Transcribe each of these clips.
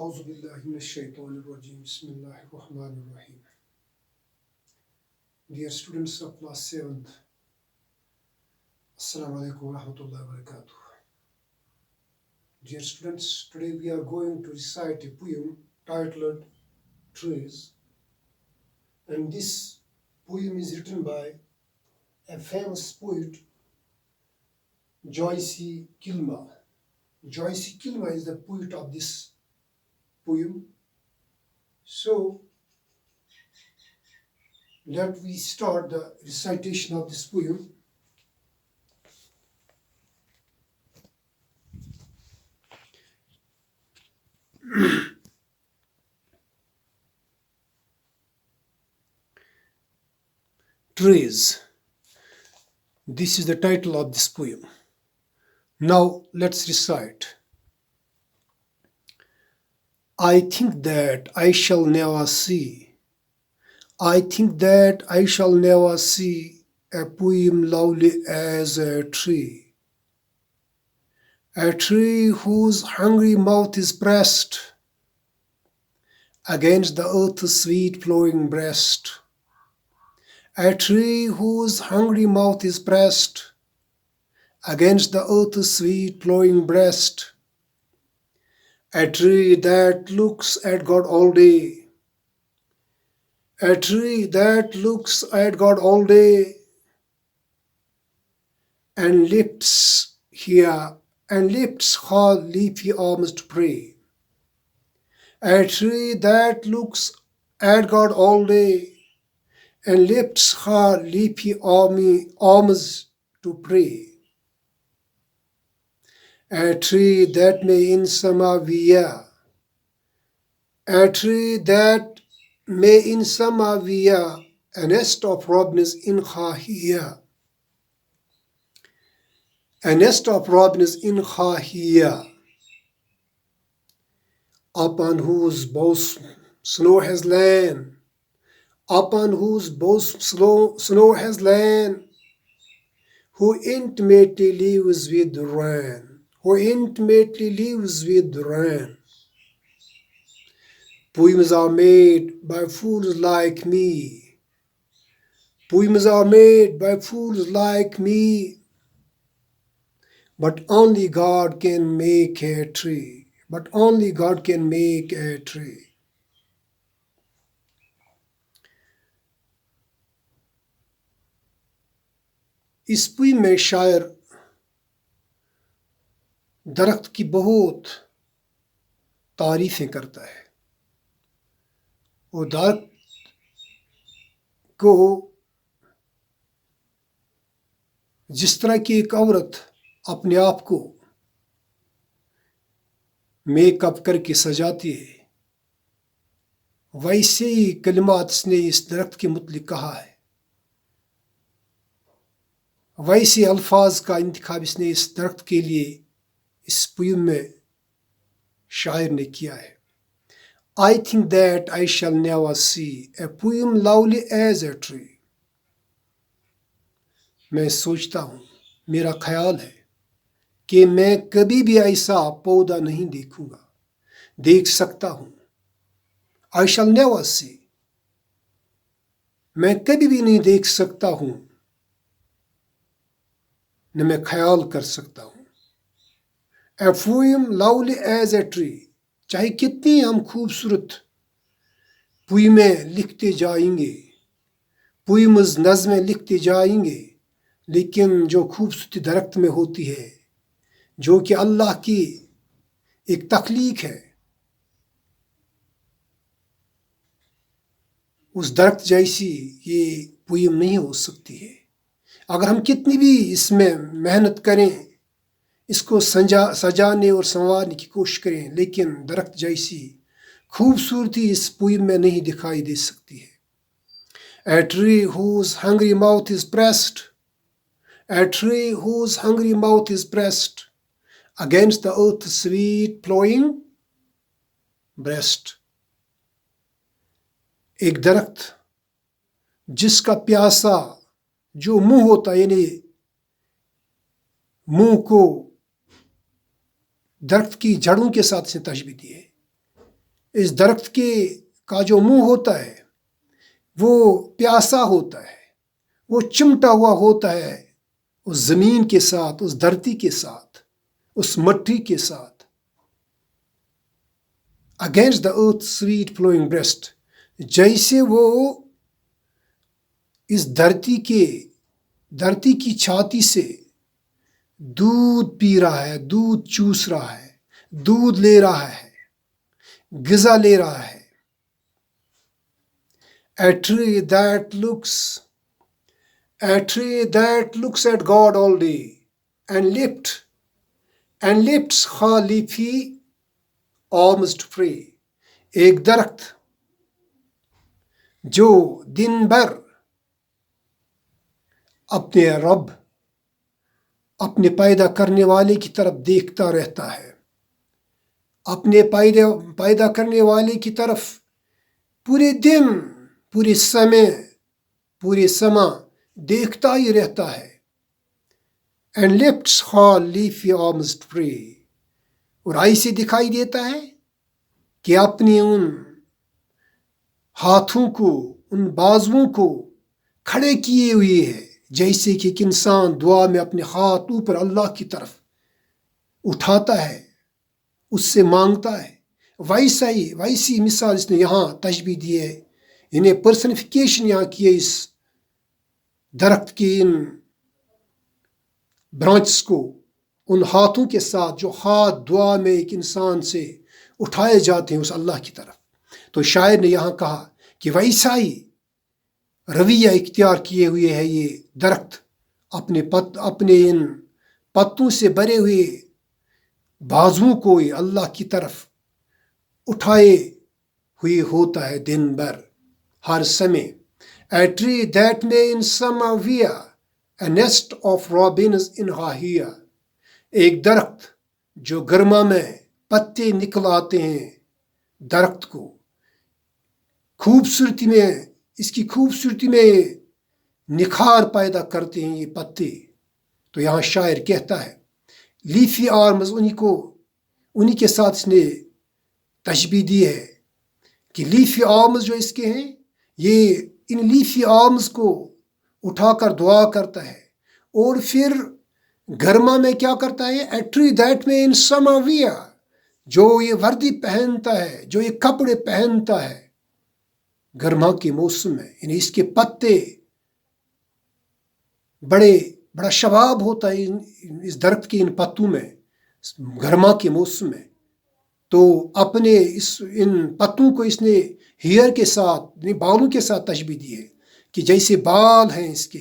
أعوذ بالله من الشيطان الرجيم بسم الله الرحمن الرحيم. Dear students of class 7th, Assalamu alaikum wa rahmatullahi wa barakatuh. Dear students, today we are going to recite a poem titled Trees, and this poem is written by a famous poet, Joyce Kilmer. Joyce Kilmer is the poet of this poem. So, let we start the recitation of this poem. Trees. This is the title of this poem. Now let's recite. I think that I shall never see. I think that I shall never see a poem lovely as a tree. A tree whose hungry mouth is pressed against the earth's sweet flowing breast. A tree whose hungry mouth is pressed against the earth's sweet flowing breast. A tree that looks at God all day. A tree that looks at God all day and lifts her leafy arms to pray. A tree that looks at God all day and lifts her leafy arms to pray. A tree that may in summer wear. A tree that may in summer wear a nest of robins in her hair. A nest of robins in her hair, upon whose boughs snow has lain, upon whose boughs snow has lain, who intimately lives with the rain, who intimately lives with the rain. Poems are made by fools like me. Poems are made by fools like me. But only God can make a tree. But only God can make a tree. اس poem میں شاعر درخت کی بہت تعریفیں کرتا ہے. وہ درخت کو جس طرح کی ایک عورت اپنے آپ کو میک اپ کر کے سجاتی ہے، ویسے ہی کلمات اس نے اس درخت کے متعلق کہا ہے. ویسے الفاظ کا انتخاب اس نے اس درخت کے لیے اس پویم میں شاعر نے کیا ہے. I think that I shall never see a poem lovely as a tree. میں سوچتا ہوں، میرا خیال ہے کہ میں کبھی بھی ایسا پودا نہیں دیکھوں گا، دیکھ سکتا ہوں. I shall never see. میں کبھی بھی نہیں دیکھ سکتا ہوں، نہ میں خیال کر سکتا ہوں. A poem lovely as a tree. چاہے کتنی ہم خوبصورت پوئمیں لکھتے جائیں گے، پوئمز نظمیں لکھتے جائیں گے، لیکن جو خوبصورتی درخت میں ہوتی ہے، جو کہ اللہ کی ایک تخلیق ہے، اس درخت جیسی یہ پوئم نہیں ہو سکتی ہے. اگر ہم کتنی بھی اس میں محنت کریں، اس کو سجانے اور سنوارنے کی کوشش کریں، لیکن درخت جیسی خوبصورتی اس پوئم میں نہیں دکھائی دے سکتی ہے. A tree whose hungry mouth is pressed, a tree whose hungry mouth is pressed against the earth's sweet flowing breast. ایک درخت جس کا پیاسا جو منہ ہوتا ہے، یعنی منہ کو درخت کی جڑوں کے ساتھ سے تشبیہ دی ہے. اس درخت کا جو منہ ہوتا ہے وہ پیاسا ہوتا ہے، وہ چمٹا ہوا ہوتا ہے اس زمین کے ساتھ، اس دھرتی کے ساتھ، اس مٹی کے ساتھ. Against the earth sweet flowing breast, جیسے وہ اس دھرتی کی چھاتی سے دودھ پی رہا ہے، دودھ چوس رہا ہے، دودھ لے رہا ہے، غذا لے رہا ہے. A tree that looks at God all day and lifts her leafy arms to pray. ایک درخت جو دن بھر اپنے رب، اپنے پیدا کرنے والے کی طرف دیکھتا رہتا ہے، اپنے پیدا کرنے والے کی طرف پورے دن، پورے سما دیکھتا ہی رہتا ہے. And lifts her leafy arms to pray. اور ایسے دکھائی دیتا ہے کہ اپنے ان ہاتھوں کو، ان بازوؤں کو کھڑے کیے ہوئے ہے، جیسے کہ ایک انسان دعا میں اپنے ہاتھ اوپر اللہ کی طرف اٹھاتا ہے، اس سے مانگتا ہے. ویسی مثال اس نے یہاں تشبیہ دی ہے، انہیں پرسنفیکیشن یہاں کی ہے اس درخت کے ان برانچز کو، ان ہاتھوں کے ساتھ جو ہاتھ دعا میں ایک انسان سے اٹھائے جاتے ہیں اس اللہ کی طرف. تو شاعر نے یہاں کہا کہ ویسا ہی رویہ اختیار کیے ہوئے ہے یہ درخت، اپنے ان پتوں سے بھرے ہوئے بازوؤں کو اللہ کی طرف اٹھائے ہوئے ہوتا ہے دن بھر، ہر سمے. A tree that may in summer wear a nest of robins in her hair. ایک درخت جو گرما میں پتے نکل آتے ہیں درخت کو، اس کی خوبصورتی میں نکھار پیدا کرتے ہیں یہ پتے. تو یہاں شاعر کہتا ہے لیفی آرمز، انہی کے ساتھ اس نے تشبیہ دی ہے کہ لیفی آرمز جو اس کے ہیں، یہ ان لیفی آرمز کو اٹھا کر دعا کرتا ہے، اور پھر گرما میں کیا کرتا ہے. A tree that may in summer wear، جو یہ وردی پہنتا ہے، جو یہ کپڑے پہنتا ہے گرما کے موسم میں، یعنی اس کے پتے بڑا شباب ہوتا ہے اس درخت کے ان پتوں میں گرما کے موسم میں. تو اپنے ان پتوں کو اس نے ہیئر کے ساتھ، یعنی بالوں کے ساتھ تشبیہ دی ہے کہ جیسے بال ہیں اس کے،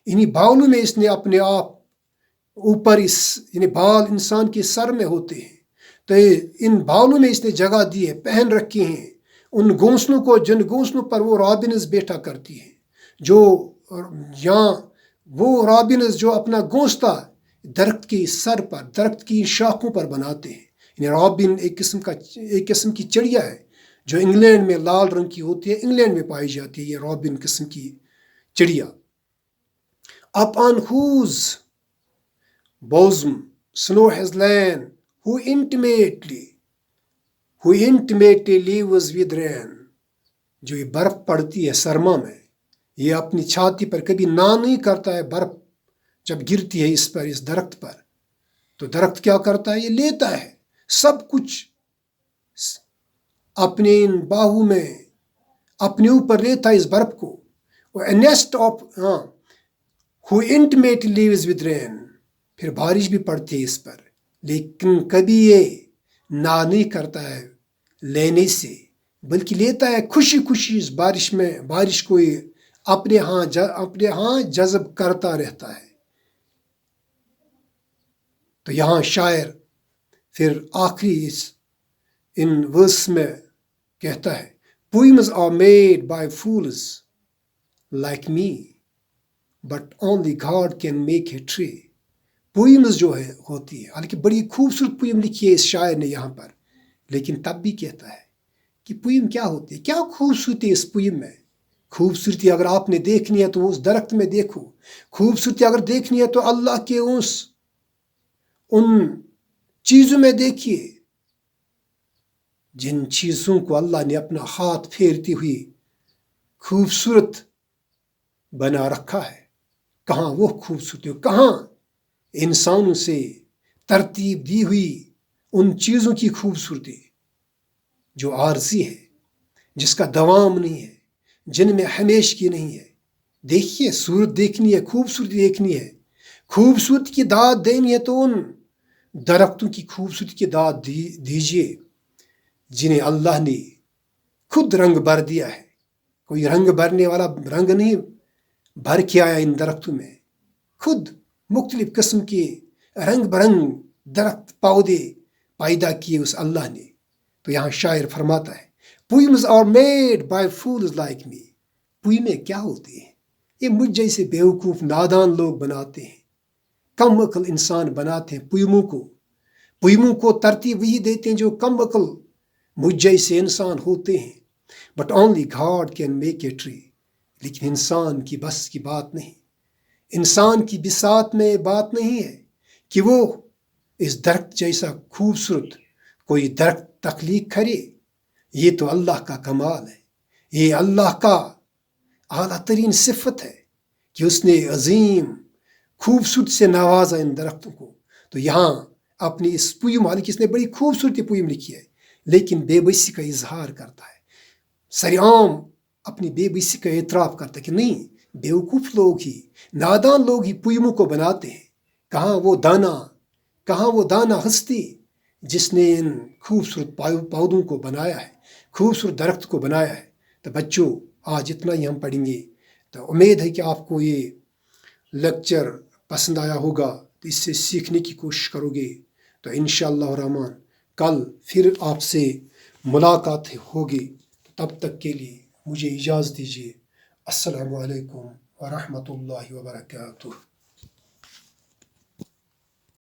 انہی بالوں میں اس نے اپنے آپ اوپر یعنی بال انسان کے سر میں ہوتے ہیں، تو ان بالوں میں اس نے جگہ دی ہے، پہن رکھے ہیں ان گھونسلوں کو، جن گھونسلوں پر وہ رابنز بیٹھا کرتی ہیں، جو یہاں وہ رابنز جو اپنا گھونسلہ درخت کے سر پر، درخت کی شاخوں پر بناتے ہیں. یعنی رابن ایک قسم کی چڑیا ہے جو انگلینڈ میں لال رنگ کی ہوتی ہے، انگلینڈ میں پائی جاتی ہے یہ رابن قسم کی چڑیا. Upon whose bosom snow has lain, who intimately lives with rain. جو یہ برف پڑتی ہے سرما میں، یہ اپنی چھاتی پر کبھی نہ نہیں کرتا ہے. برف جب گرتی ہے اس درخت پر، تو درخت کیا کرتا ہے، یہ لیتا ہے سب کچھ اپنے ان باہوں میں، اپنے اوپر لیتا ہے اس برف کو. A nest of who intimately lives with rain. پھر بارش بھی پڑتی ہے اس پر، لیکن کبھی یہ نہ نہیں کرتا ہے لینے سے، بلکہ لیتا ہے خوشی اس بارش کو یہ اپنے ہاں جذب کرتا رہتا ہے. تو یہاں شاعر پھر آخری ان ورس میں کہتا ہے Poems are made by fools like me, but only God can make a tree. Poems جو ہوتی ہے، حالانکہ بڑی خوبصورت پوئم لکھی ہے اس شاعر نے یہاں پر، لیکن تب بھی کہتا ہے کہ پوئم کیا ہوتی ہے، کیا خوبصورتی ہے اس پوئم میں. خوبصورتی اگر آپ نے دیکھنی ہے تو اس درخت میں دیکھو، خوبصورتی اگر دیکھنی ہے تو اللہ کے ان چیزوں میں دیکھیے جن چیزوں کو اللہ نے اپنا ہاتھ پھیرتی ہوئی خوبصورت بنا رکھا ہے، کہاں وہ خوبصورتی، کہاں انسانوں سے ترتیب دی ہوئی ان چیزوں کی خوبصورتی جو عارضی ہے، جس کا دوام نہیں ہے، جن میں ہمیشگی نہیں ہے۔ دیکھیے، صورت دیکھنی ہے، خوبصورتی دیکھنی ہے، خوبصورتی کی داد دینی ہے تو ان درختوں کی خوبصورتی کی داد دیجیے جنہیں اللہ نے خود رنگ بھر دیا ہے۔ کوئی رنگ بھرنے والا رنگ نہیں بھر کے آیا ان درختوں میں، خود مختلف قسم کے رنگ برنگ درخت پودے پیدا کیے اس اللہ نے۔ تو یہاں شاعر فرماتا ہے، poems are made by fools like me۔ پوئمیں کیا ہوتی ہیں؟ یہ مجھ جیسے بیوقوف نادان لوگ بناتے ہیں، کم عقل انسان بناتے ہیں پوئموں کو ترتیب وہی دیتے ہیں جو کم عقل مجھ جیسے انسان ہوتے ہیں۔ But only God can make a tree. لیکن انسان کی بس کی بات نہیں، انسان کی بساط میں بات نہیں ہے کہ وہ اس درخت جیسا خوبصورت کوئی درخت تخلیق کرے۔ یہ تو اللہ کا کمال ہے، یہ اللہ کا اعلیٰ ترین صفت ہے کہ اس نے عظیم خوبصورتی سے نوازا ان درختوں کو۔ تو یہاں اپنی اس پوئم، حالانکہ اس نے بڑی خوبصورتی پوئم لکھی ہے، لیکن بے بسی کا اظہار کرتا ہے، سرعام اپنی بے بسی کا اعتراف کرتا ہے کہ نہیں، بیوقوف لوگ ہی، نادان لوگ ہی پوئموں کو بناتے ہیں۔ کہاں وہ دانا ہستی جس نے ان خوبصورت پودوں کو بنایا ہے، خوبصورت درخت کو بنایا ہے۔ تو بچوں، آج اتنا ہی ہم پڑھیں گے۔ تو امید ہے کہ آپ کو یہ لیکچر پسند آیا ہوگا، تو اس سے سیکھنے کی کوشش کرو گے۔ تو انشاءاللہ الرحمن کل پھر آپ سے ملاقات ہوگی۔ تب تک کے لیے مجھے اجازت دیجیے۔ السلام علیکم ورحمۃ اللہ وبرکاتہ۔